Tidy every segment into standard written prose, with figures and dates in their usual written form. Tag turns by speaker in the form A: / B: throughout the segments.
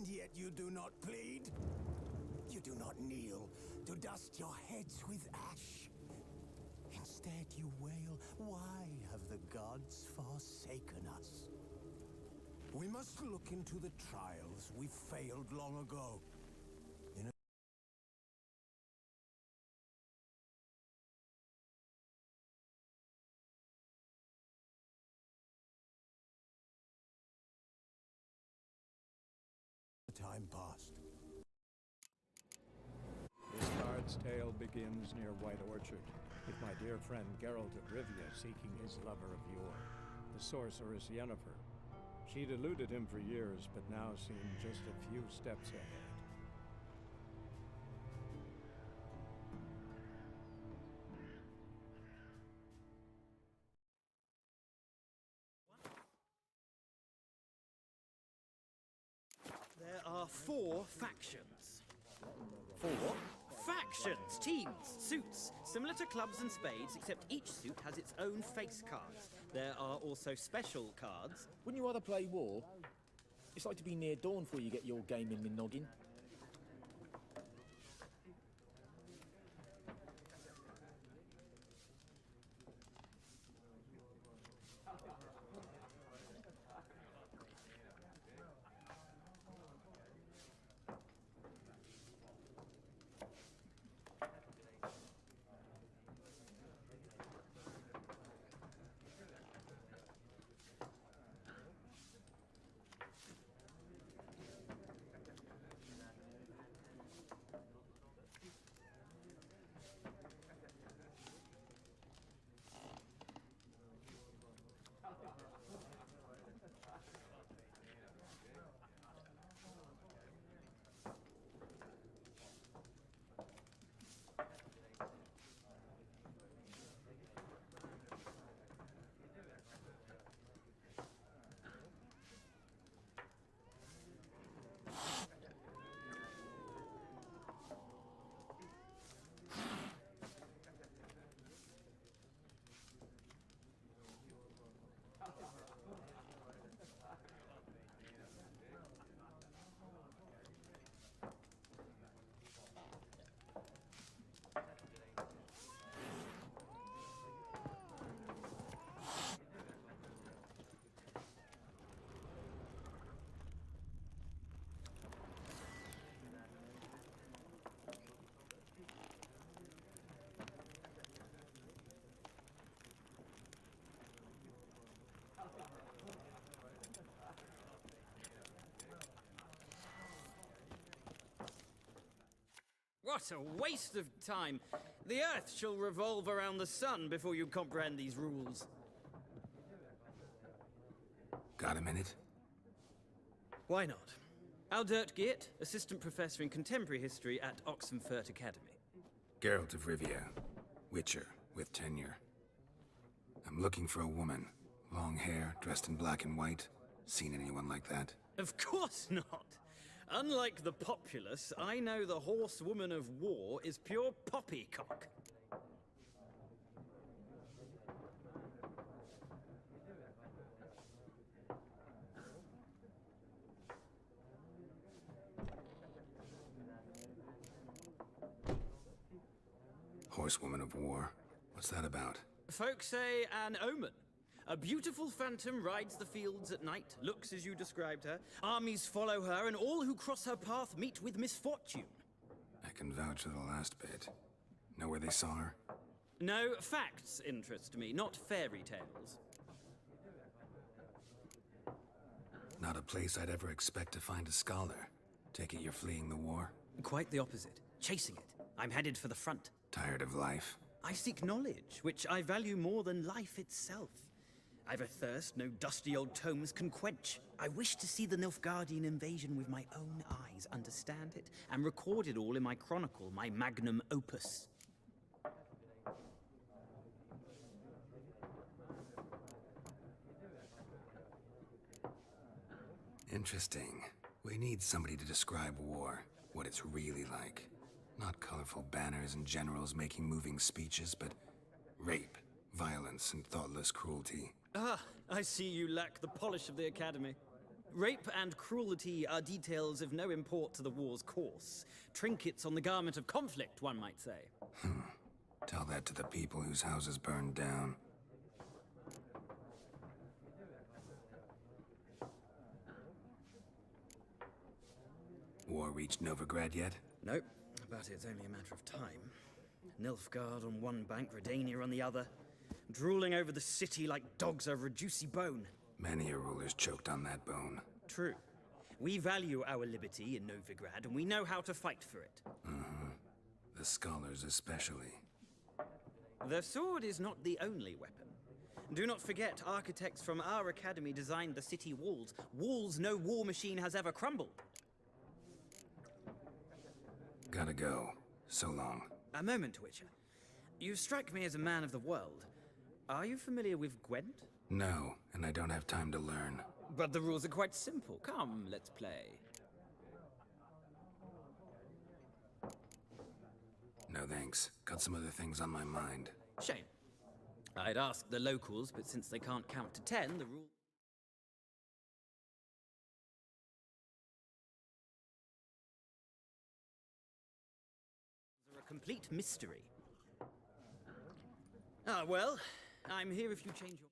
A: And yet you do not plead. You do not kneel to dust your heads with ash. Instead you wail, why have the gods forsaken us? We must look into the trials we failed long ago. In a time past.
B: This bard's tale begins near White Orchard, with my dear friend Geralt of Rivia seeking his lover of yore, the sorceress Yennefer. She'd eluded him for years, but now seemed just a few steps ahead.
C: There are 4 factions. 4 factions! Teams, suits, similar to clubs and spades, except each suit has its own face cards. There are also special cards.
D: Wouldn't you rather play war? It's like to be near dawn before you get your game in the noggin.
C: What a waste of time! The Earth shall revolve around the sun before you comprehend these rules.
E: Got a minute?
C: Why not? Aldert Geert, Assistant Professor in Contemporary History at Oxenfurt Academy.
E: Geralt of Rivia, Witcher, with tenure. I'm looking for a woman. Long hair, dressed in black and white. Seen anyone like that?
C: Of course not! Unlike the populace, I know the horsewoman of war is pure poppycock.
E: Horsewoman of war? What's that about?
C: Folk say an omen. A beautiful phantom rides the fields at night, looks as you described her. Armies follow her, and all who cross her path meet with misfortune.
E: I can vouch for the last bit. Know where they saw her?
C: No, facts interest me, not fairy tales.
E: Not a place I'd ever expect to find a scholar. Take it you're fleeing the war?
C: Quite the opposite. Chasing it. I'm headed for the front.
E: Tired of life?
C: I seek knowledge, which I value more than life itself. I've a thirst no dusty old tomes can quench. I wish to see the Nilfgaardian invasion with my own eyes, understand it, and record it all in my chronicle, my magnum opus.
E: Interesting. We need somebody to describe war, what it's really like. Not colorful banners and generals making moving speeches, but rape, violence, and thoughtless cruelty.
C: Ah, I see you lack the polish of the Academy. Rape and cruelty are details of no import to the war's course. Trinkets on the garment of conflict, one might say.
E: Tell that to the people whose houses burned down. War reached Novigrad yet?
C: Nope, but it's only a matter of time. Nilfgaard on one bank, Redania on the other, drooling over the city like dogs over a juicy bone.
E: Many a ruler's choked on that bone.
C: True. We value our liberty in Novigrad, and we know how to fight for it.
E: The scholars especially.
C: The sword is not the only weapon. Do not forget, architects from our academy designed the city walls. Walls no war machine has ever crumbled.
E: Gotta go. So long.
C: A moment, Witcher. You strike me as a man of the world. Are you familiar with Gwent?
E: No, and I don't have time to learn.
C: But the rules are quite simple. Come, let's play.
E: No thanks. Got some other things on my mind.
C: Shame. I'd ask the locals, but since they can't count to 10, the rule... are a complete mystery. Ah, well, I'm here if you change your...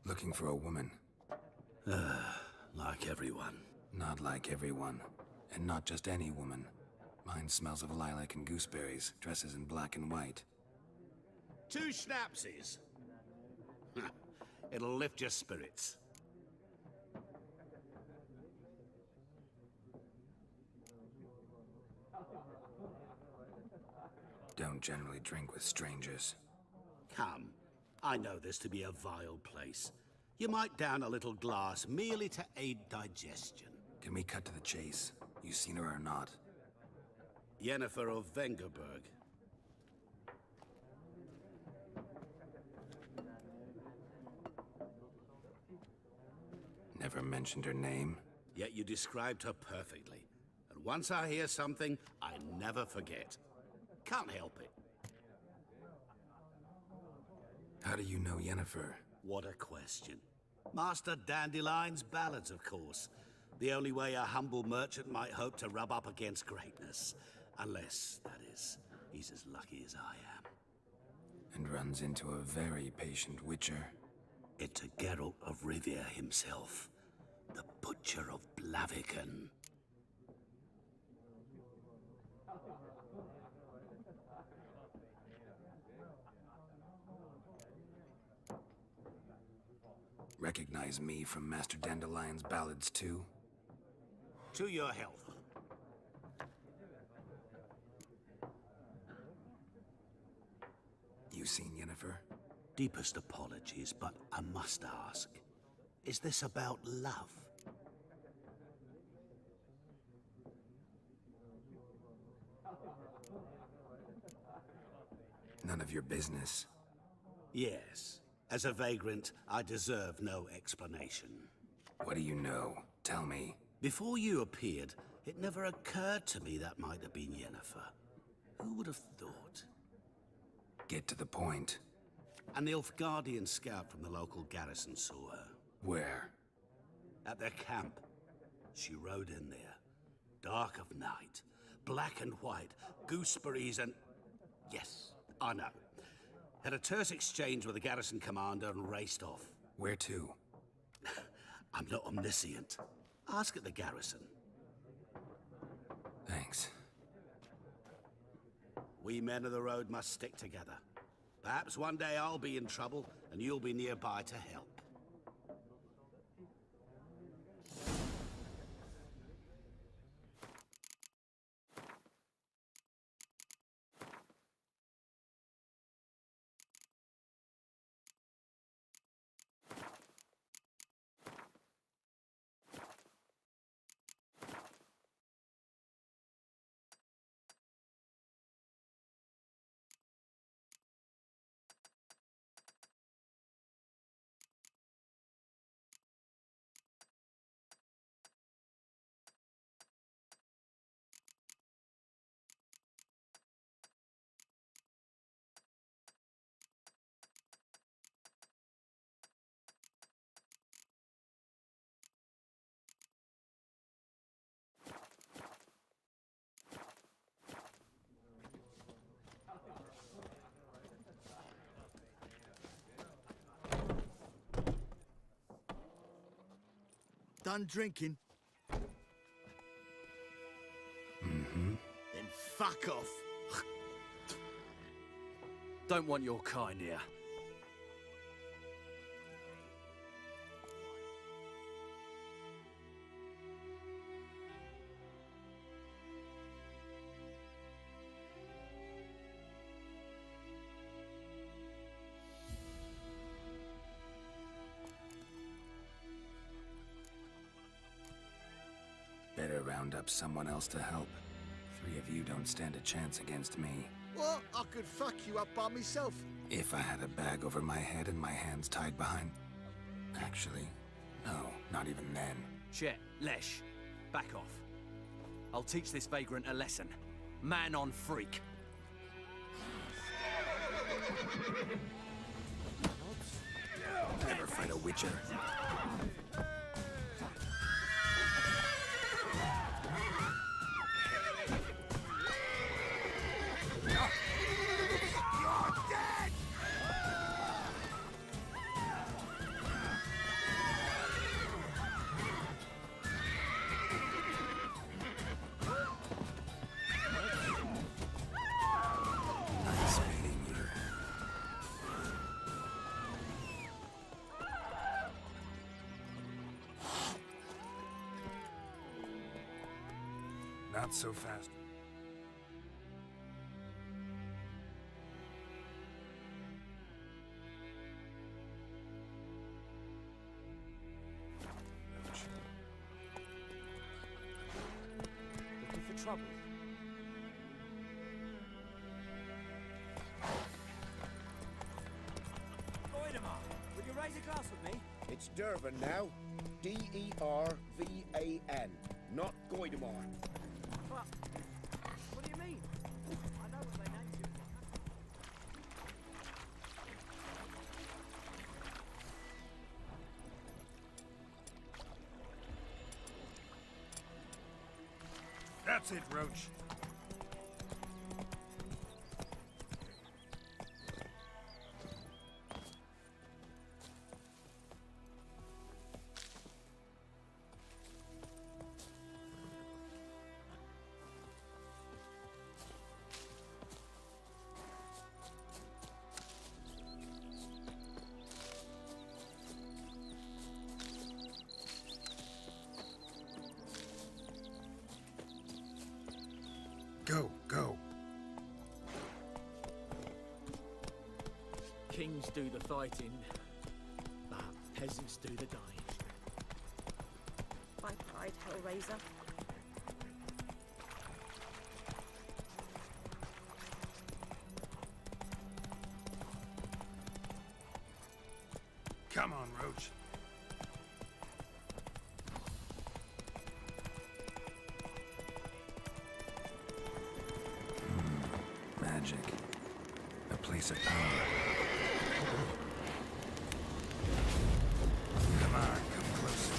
E: Looking for a woman.
F: Like everyone.
E: Not like everyone. And not just any woman. Mine smells of lilac and gooseberries, dresses in black and white.
F: 2 schnapsies. It'll lift your spirits.
E: Don't generally drink with strangers.
F: Come. I know this to be a vile place. You might down a little glass merely to aid digestion.
E: Can we cut to the chase? You seen her or not?
F: Yennefer of Vengerberg.
E: Never mentioned her name.
F: Yet you described her perfectly. And once I hear something, I never forget. Can't help it.
E: How do you know Yennefer?
F: What a question. Master Dandelion's ballads, of course. The only way a humble merchant might hope to rub up against greatness. Unless, that is, he's as lucky as I am.
E: And runs into a very patient witcher.
F: It's a Geralt of Rivia himself. The Butcher of Blaviken.
E: Recognize me from Master Dandelion's ballads too?
F: To your health.
E: You seen Yennefer?
F: Deepest apologies, but I must ask. Is this about love?
E: None of your business.
F: Yes. As a vagrant, I deserve no explanation.
E: What do you know? Tell me.
F: Before you appeared, it never occurred to me that might have been Yennefer. Who would have thought?
E: Get to the point.
F: An Nilfgaardian scout from the local garrison saw her.
E: Where?
F: At their camp. She rode in there. Dark of night. Black and white. Gooseberries and... yes, the I know. Had a terse exchange with the garrison commander and raced off.
E: Where to?
F: I'm not omniscient. Ask at the garrison.
E: Thanks.
F: We men of the road must stick together. Perhaps one day I'll be in trouble and you'll be nearby to help.
G: Done drinking?
E: Mm-hmm.
G: Then fuck off.
H: Don't want your kind here.
E: Better round up someone else to help. 3 of you don't stand a chance against me.
G: What? I could fuck you up by myself.
E: If I had a bag over my head and my hands tied behind... Actually, no, not even then.
H: Chet, Lesh, back off. I'll teach this vagrant a lesson. Man on freak.
E: Never fight a witcher. Nice meeting you. Not so fast.
H: Looking for trouble?
I: Will you raise a glass with me?
J: It's Durban now. D-E-R-V-A-N, not Goidemar.
I: But, what do you mean? I know what they named you.
B: That's it, Roach.
E: Go.
D: Kings do the fighting, but peasants do the dying.
K: By pride, Hellraiser.
E: Come on, Roach. Magic. A place of power. Come on, come closer.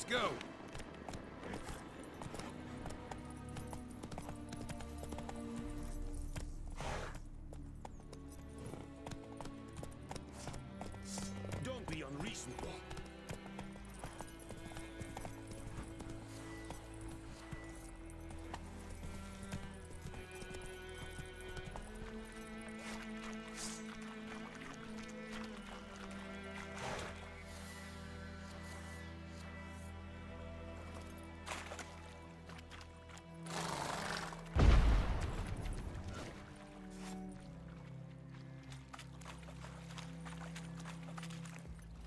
J: go!
F: Don't be unreasonable.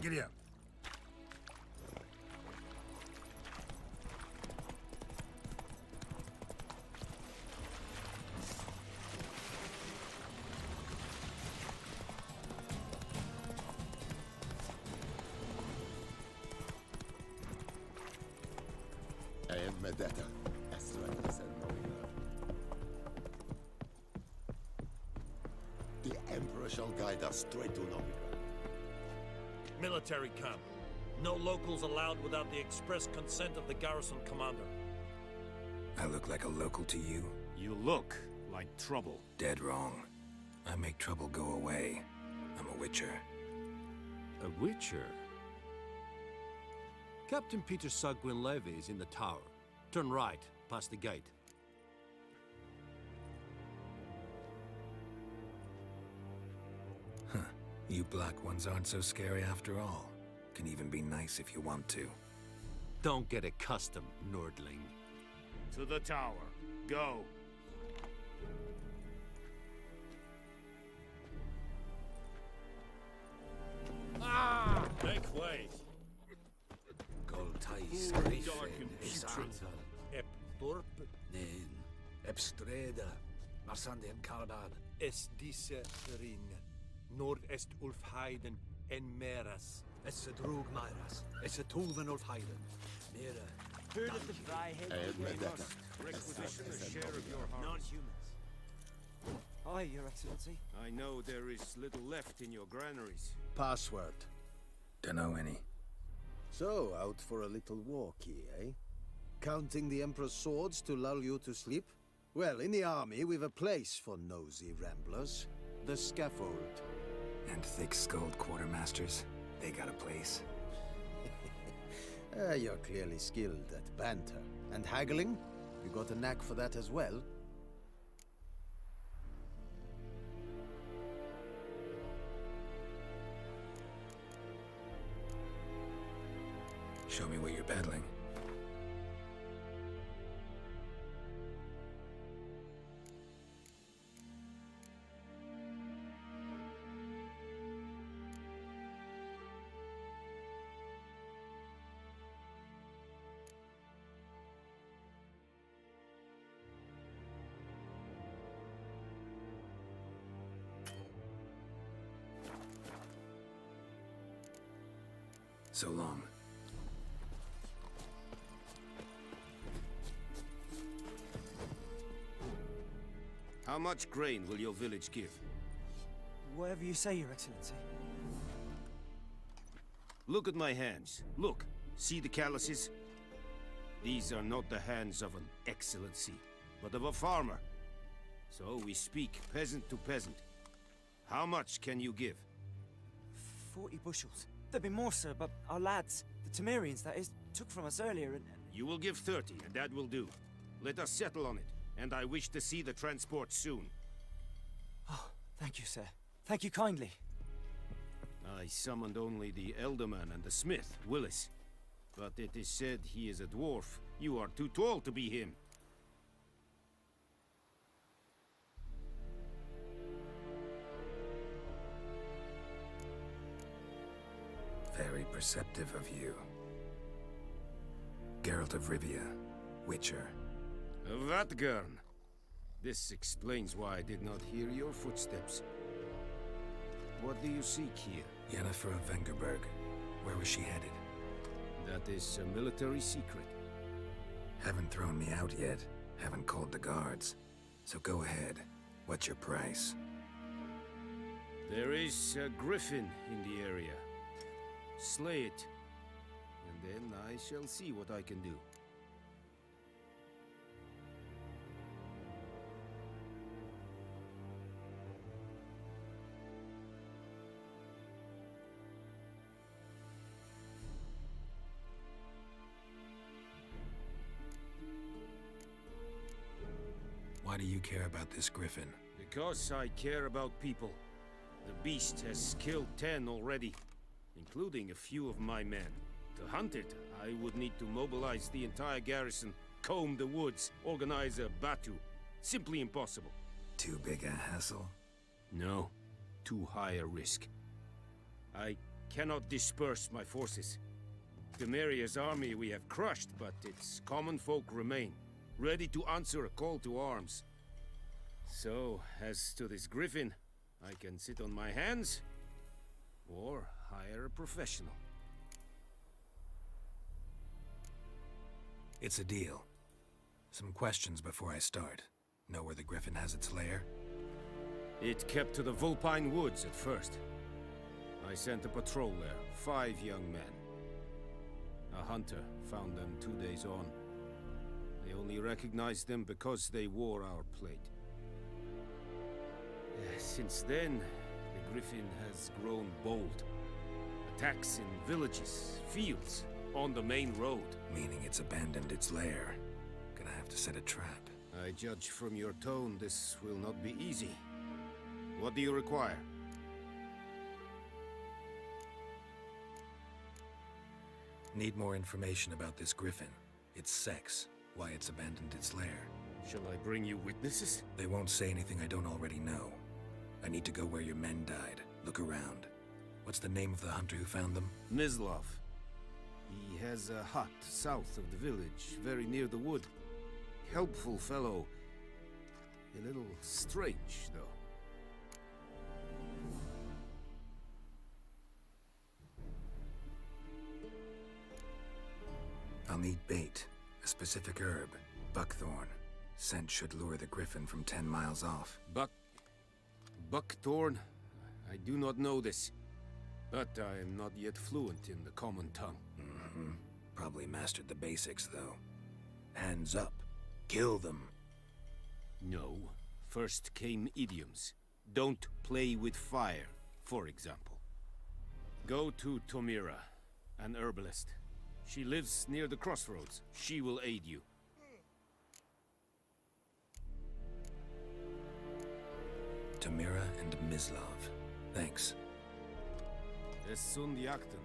E: Giddy up.
J: I am Medetta. The Emperor shall guide us straight to Novigrad.
L: Military camp. No locals allowed without the express consent of the garrison commander.
E: I look like a local to you?
F: You look like trouble.
E: Dead wrong. I make trouble go away. I'm a witcher.
H: A witcher? Captain Peter Sagwin Levy is in the tower. Turn right, past the gate.
E: Huh. You black ones aren't so scary after all. Can even be nice if you want to.
H: Don't get accustomed, Nordling.
F: To the tower. Go.
L: Ah! Make way.
J: Goltais
L: Dark
J: Griffin
L: and
J: is
L: putrid. Ep Dorp.
J: Nen, Epstreda, Marsanden Kalban.
L: Es disse rin. Nord est Ulfheiden en Meras.
J: Es drug Myras, es Tuven of Heiden. Mera.
I: Heard of the Fryhead?
J: I am Medetta.
F: Requisition a share of your heart.
I: Non-humans. Aye, Your Excellency.
F: I know there is little left in your granaries.
G: Password.
E: Dunno any.
G: So, out for a little walkie, eh? Counting the Emperor's swords to lull you to sleep? Well, in the army, we've a place for nosy ramblers. The scaffold.
E: And thick-skulled quartermasters. They got a place.
G: You're clearly skilled at banter. And haggling? You got a knack for that as well?
E: Show me what you're peddling. So long.
F: How much grain will your village give?
I: Whatever you say, Your Excellency.
F: Look at my hands. Look. See the calluses? These are not the hands of an excellency, but of a farmer. So we speak peasant to peasant. How much can you give?
I: 40 bushels. There'd be more, sir, but our lads, the Temerians, that is, took from us earlier and...
F: You will give 30, and that will do. Let us settle on it, and I wish to see the transport soon.
I: Oh, thank you, sir. Thank you kindly.
F: I summoned only the Elderman and the smith, Willis. But it is said he is a dwarf. You are too tall to be him.
E: Very perceptive of you. Geralt of Rivia, Witcher.
F: Vatgern. This explains why I did not hear your footsteps. What do you seek here?
E: Yennefer of Vengerberg. Where was she headed?
F: That is a military secret.
E: Haven't thrown me out yet. Haven't called the guards. So go ahead. What's your price?
F: There is a griffin in the area. Slay it, and
M: Then I shall see what I can do.
E: Why do you care about this griffin?
M: Because I care about people. The beast has killed 10 already, including a few of my men. To hunt it, I would need to mobilize the entire garrison, comb the woods, organize a batu. Simply impossible.
E: Too big a hassle?
M: No, too high a risk. I cannot disperse my forces. Temeria's army we have crushed, but its common folk remain, ready to answer a call to arms. So, as to this griffin, I can sit on my hands, or hire a professional.
E: It's a deal. Some questions before I start. Know where the griffin has its lair?
M: It kept to the Vulpine Woods at first. I sent a patrol there, 5 young men. A hunter found them 2 days on. They only recognized them because they wore our plate. Since then, the griffin has grown bold. Attacks in villages, fields, on the main road.
E: Meaning it's abandoned its lair. Gonna have to set a trap.
M: I judge from your tone this will not be easy. What do you require?
E: Need more information about this griffin. Its sex, why it's abandoned its lair.
M: Shall I bring you witnesses?
E: They won't say anything I don't already know. I need to go where your men died. Look around. What's the name of the hunter who found them?
M: Mislav. He has a hut south of the village, very near the wood. Helpful fellow. A little strange, though.
E: I'll need bait. A specific herb. Buckthorn. Scent should lure the griffin from 10 miles off.
M: Buckthorn? I do not know this. But I am not yet fluent in the common tongue.
E: Probably mastered the basics, though. Hands up. Kill them.
M: No. First came idioms. Don't play with fire, for example. Go to Tomira, an herbalist. She lives near the crossroads. She will aid you.
E: Tomira and Mislav. Thanks.
M: Es sunt jakten.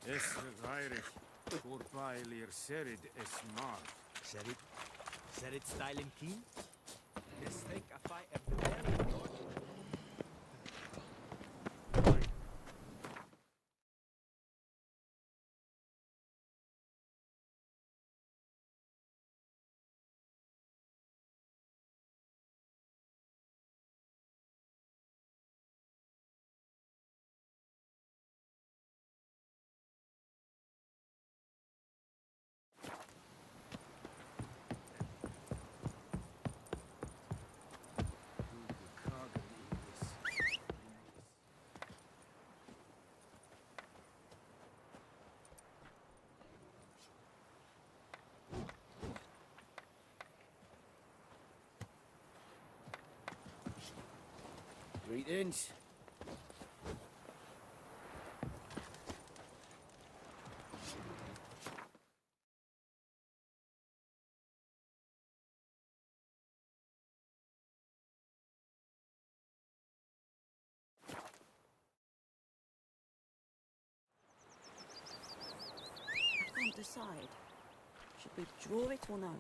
M: Es reirig, voorbij serid es maar.
H: Serid style in keen?
I: This thing I fight every day.
D: Greetings.
K: decide. Should we draw it or no?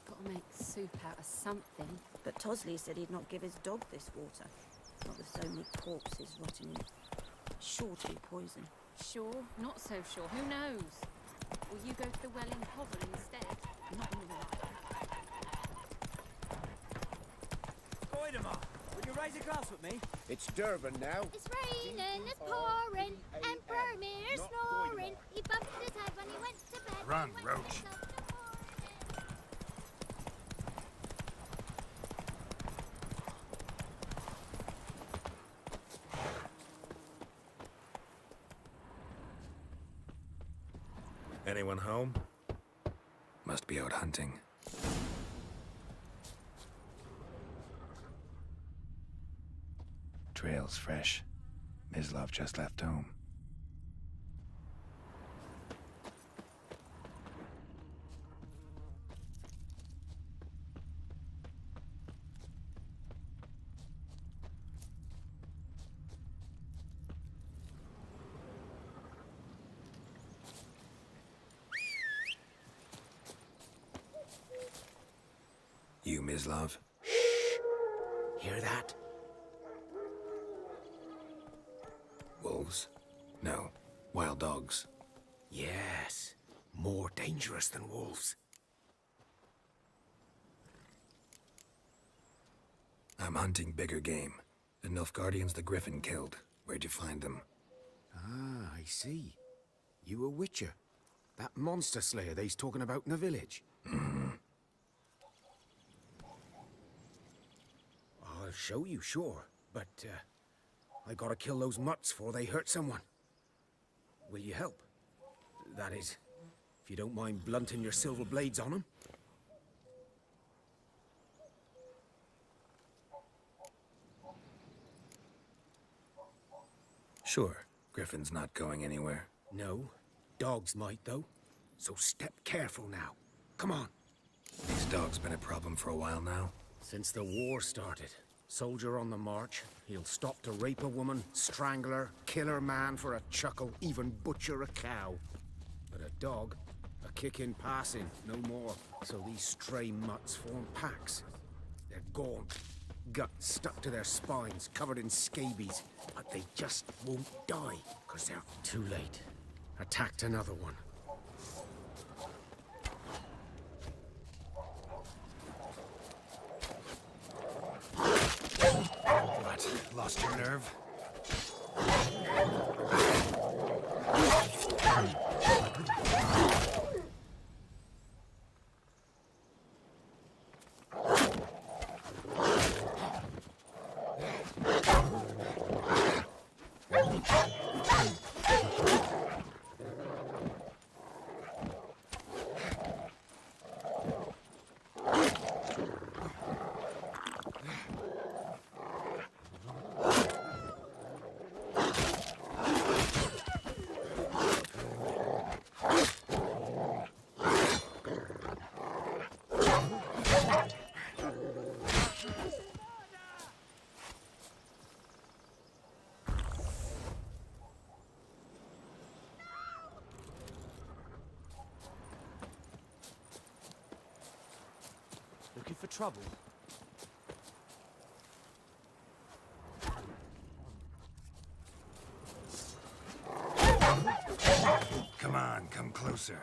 N: Gotta make soup out of something.
K: But Tosley said he'd not give his dog this water. Not with so many corpses rotting in it. Sure to be poison.
N: Sure, not so sure. Who knows? Will you go to the well in Hovel instead?
K: Not in the night.
I: Goidemar, will you raise a glass with me?
J: It's Durban now.
O: It's raining, it's pouring, Emperor Mir's snoring. He bumped his head when he went to bed.
E: Run, Roach.
J: Anyone home?
E: Must be out hunting. Trail's fresh. Mislov just left home. You, Mislov?
M: Hear that?
E: Wolves? No. Wild dogs.
M: Yes. More dangerous than wolves.
E: I'm hunting bigger game. The Nilfgaardians the Griffin killed. Where'd you find them?
M: Ah, I see. You a witcher. That monster slayer they's talking about in the village. I'll show you, sure. But, I gotta kill those mutts before they hurt someone. Will you help? That is, if you don't mind blunting your silver blades on them.
E: Sure. Griffin's not going anywhere.
M: No. Dogs might, though. So step careful now. Come on.
E: These dogs been a problem for a while now?
M: Since the war started. Soldier on the march, he'll stop to rape a woman, strangle her, kill her man for a chuckle, even butcher a cow. But a dog, a kick in passing, no more. So these stray mutts form packs. They're gaunt, guts stuck to their spines, covered in scabies. But they just won't die, because they're too late. Attacked another one.
E: What? Lost your nerve?
I: Looking for trouble?
E: Come on, come closer.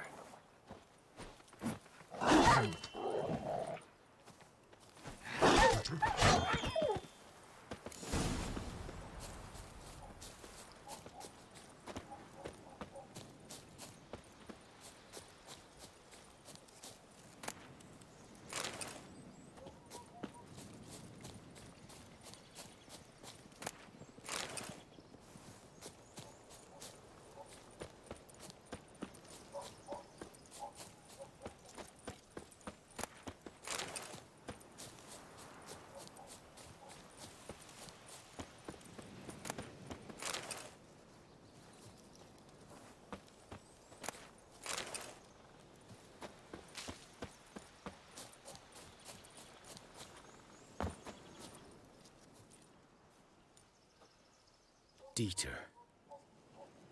M: Dieter.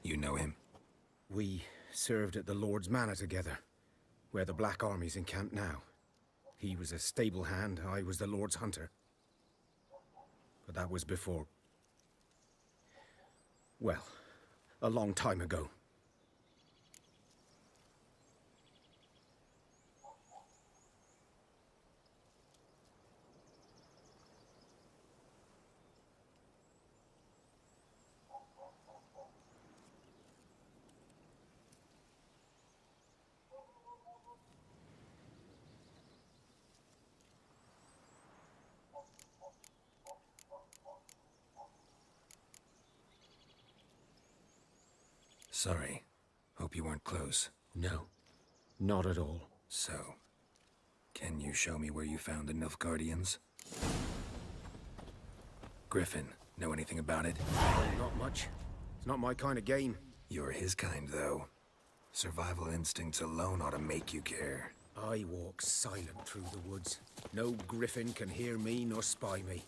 E: You know him?
M: We served at the Lord's Manor together, where the Black Army's encamped now. He was a stable hand, I was the Lord's hunter. But that was before... well, a long time ago.
E: Sorry. Hope you weren't close.
M: No, not at all.
E: So, can you show me where you found the Nilfgaardians? Griffin, know anything about it?
M: Not much. It's not my kind of game.
E: You're his kind, though. Survival instincts alone ought to make you care.
M: I walk silent through the woods. No griffin can hear me nor spy me.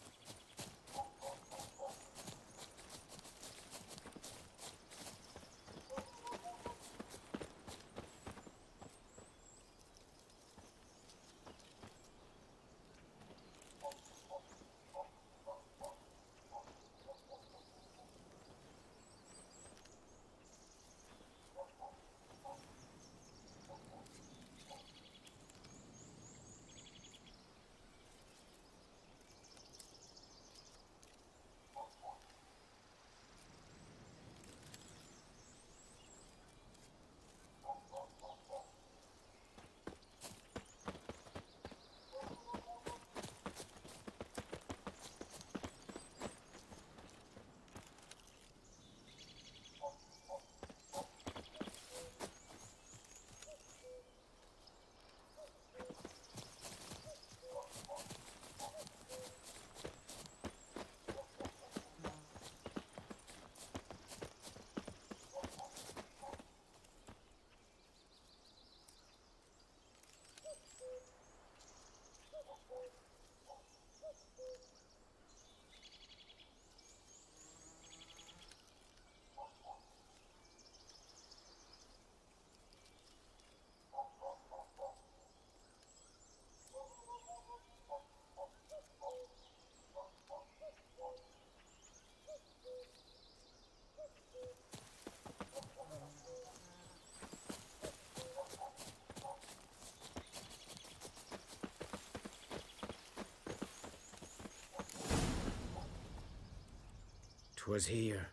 M: Was here.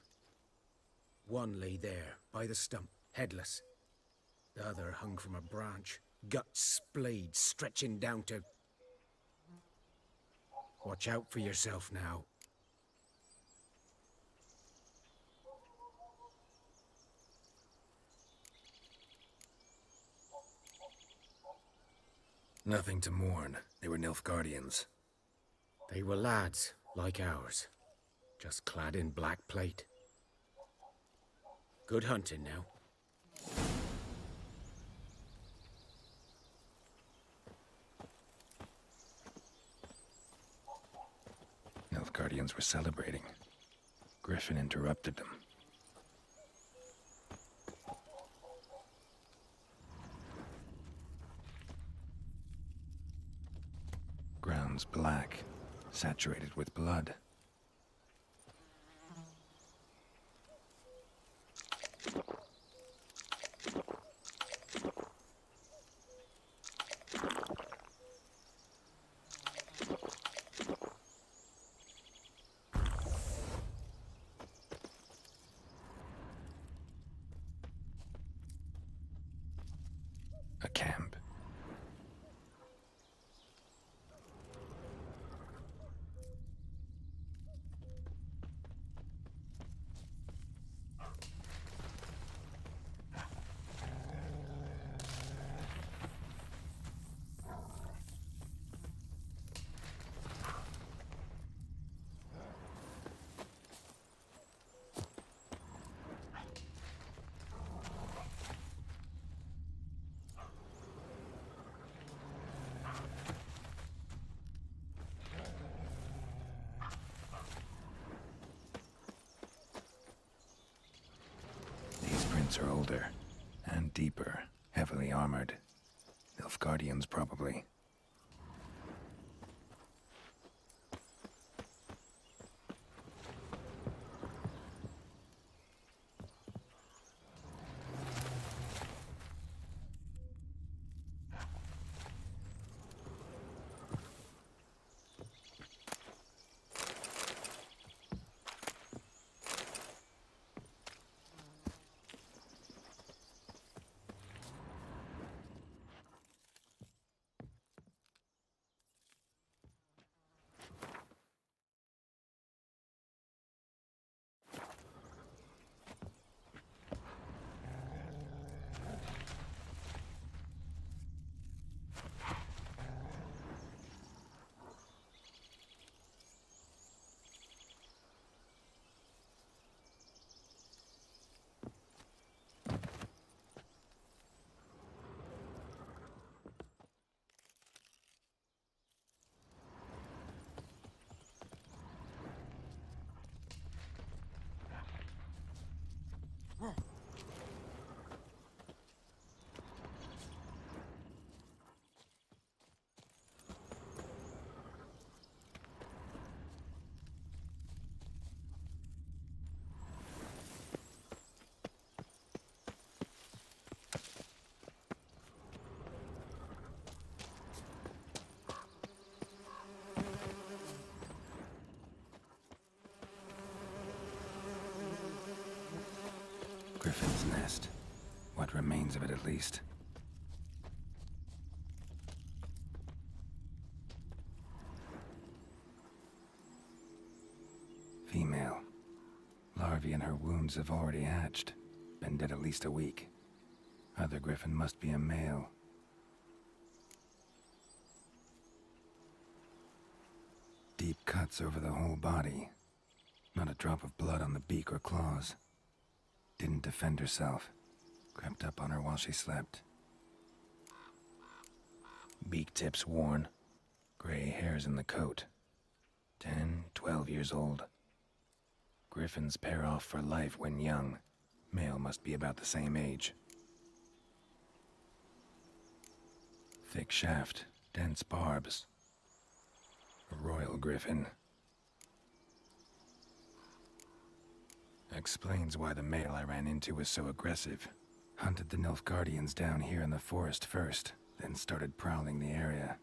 M: One lay there, by the stump, headless. The other hung from a branch, guts splayed, stretching down to... Watch out for yourself now.
E: Nothing to mourn. They were Nilfgaardians.
M: They were lads, like ours. Just clad in black plate. Good hunting now.
E: Nilfgaardians were celebrating. Griffin interrupted them. Ground's black, saturated with blood. A camp. Are older, and deeper, heavily armored. Nilfgaardians, probably. Griffin's nest. What remains of it, at least. Female. Larvae in her wounds have already hatched. Been dead at least a week. Other griffin must be a male. Deep cuts over the whole body. Not a drop of blood on the beak or claws. Didn't defend herself. Crept up on her while she slept. Beak tips worn. Gray hairs in the coat. 10, 12 years old. Griffins pair off for life when young. Male must be about the same age. Thick shaft, dense barbs. A royal griffin. Explains why the male I ran into was so aggressive. Hunted the Nilfgaardians down here in the forest first, then started prowling the area.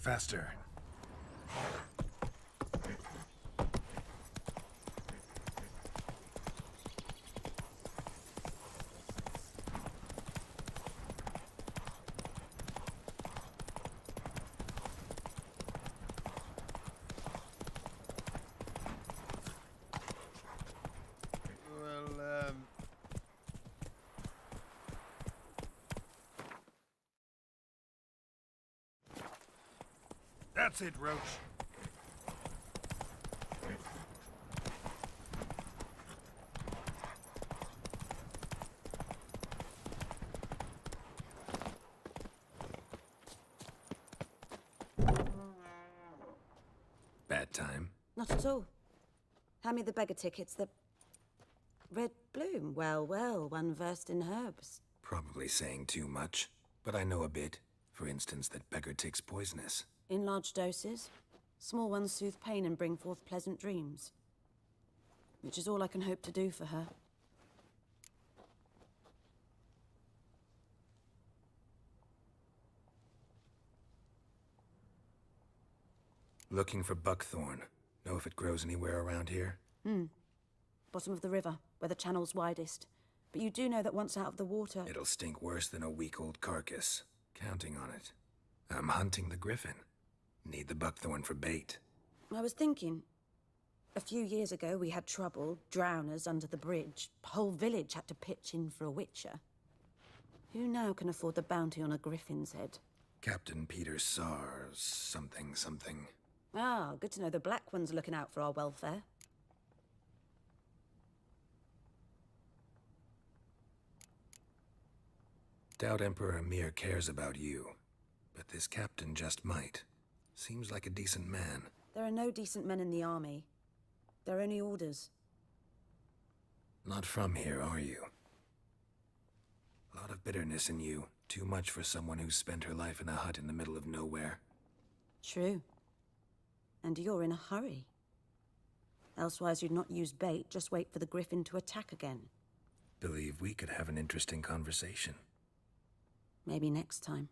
E: Faster.
P: That's it, Roach.
E: Bad time?
K: Not at all. Hand me the beggar tickets. The red bloom. Well, well, one versed in herbs.
E: Probably saying too much, but I know a bit. For instance, that beggar tick's poisonous.
K: In large doses. Small ones soothe pain and bring forth pleasant dreams. Which is all I can hope to do for her.
E: Looking for buckthorn. Know if it grows anywhere around here?
K: Bottom of the river, where the channel's widest. But you do know that once out of the water...
E: It'll stink worse than a week-old carcass. Counting on it. I'm hunting the griffin. Need the buckthorn for bait.
K: I was thinking... A few years ago, we had trouble, drowners under the bridge. Whole village had to pitch in for a witcher. Who now can afford the bounty on a griffin's head?
E: Captain Peter Sars, something.
K: Ah, good to know the Black One's looking out for our welfare.
E: Doubt Emperor Emir cares about you, but this captain just might. Seems like a decent man.
K: There are no decent men in the army. They're only orders.
E: Not from here, are you? A lot of bitterness in you. Too much for someone who's spent her life in a hut in the middle of nowhere.
K: True. And you're in a hurry. Elsewise you'd not use bait, just wait for the griffin to attack again.
E: Believe we could have an interesting conversation.
K: Maybe next time.